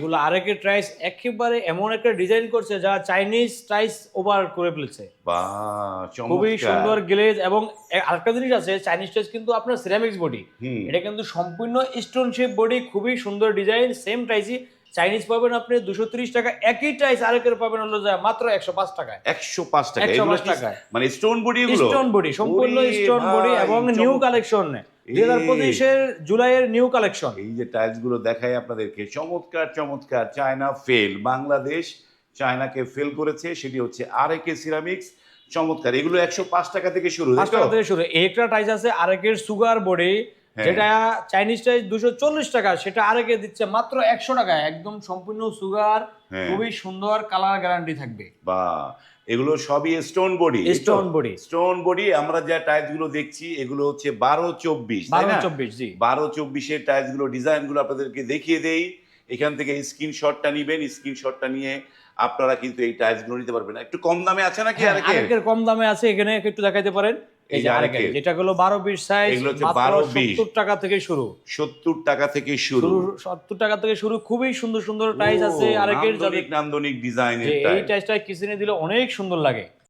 এগুলো আরেকের টাইলস একেবারে এমন একটা ডিজাইন করছে যা চাইনিজ টাইলস ওভার করে ফেলেছে। বাহ! খুবই চমৎকার। সুন্দর গ্লেজ এবং আরেকটা জিনিস আছে, চাইনিজ টাইলস কিন্তু আপনার সিরামিক্স বডি, হুম। এটা কিন্তু সম্পূর্ণ স্টোন শেপ বডি, খুবই সুন্দর ডিজাইন। সেম টাইসই চাইনিজ পাবেন আপনি 230 টাকা, একই টাইস আরেকের পাবেন হলো যা মাত্র 105 টাকায়। ১০৫ টাকা। 105 এগুলো কি টাকায় মানে স্টোন বডি এগুলো? স্টোন বডি, সম্পূর্ণ ওরে স্টোন বডি ভাই এবং নিউ কালেকশন 2025 এর জুলাইয়ের নিউ কালেকশন। এই যে টাইলস গুলো দেখাই আপনাদেরকে, চমৎকার চমৎকার। চায়না ফেল, বাংলাদেশ চায়নাকে ফেল করেছে, সেটি হচ্ছে আরএকে সিরামিক্স। চমৎকার। এগুলো ১০৫ টাকা থেকে শুরু, 5 তাই তো? টাকা থেকে শুরু। একটা টাইস আছে আরেকের সুগার বডি, হ্যাঁ। যেটা চাইনিজ টাইস 240 টাকা, সেটা আরেকে দিচ্ছে মাত্র 100 টাকায়, একদম সম্পূর্ণ সুগার, হ্যাঁ। খুবই সুন্দর, কালার গ্যারান্টি থাকবে। বাহ! এগুলো সবই stone body. Stone body, stone body. আমরা যে টাইলস গুলো দেখছি এগুলো হচ্ছে 12-24, তাই না? 12-24 জি। 12-24 এর টাইলস গুলো, ডিজাইন গুলো আপনাদেরকে দেখিয়ে দেই। এখান থেকে স্ক্রিনশটটা নিবেন, স্ক্রিনশটটা নিয়ে আপনারা কিন্তু এই টাইলস গুলো নিতে পারবেন। একটু কম দামে আছে নাকি হ্যাঁ, আরেকের? আরেকের কম দামে আছে, এখানে একটু দেখাইতে পারেন। এই যে আরেকের, আরেকের। যেটা হলো 12-20 সাইজ, এগুলো হচ্ছে মাত্র 12-20 70 টাকা থেকে শুরু। 70 টাকা থেকে শুরু। 70 টাকা থেকে শুরু। খুবই সুন্দর সুন্দর টাইস আছে আরেকের, যাদের নান্দনিক নান্দনিক যে ডিজাইনের এই টাইলস। টাইসটা কিচেনে দিলে অনেক সুন্দর লাগে।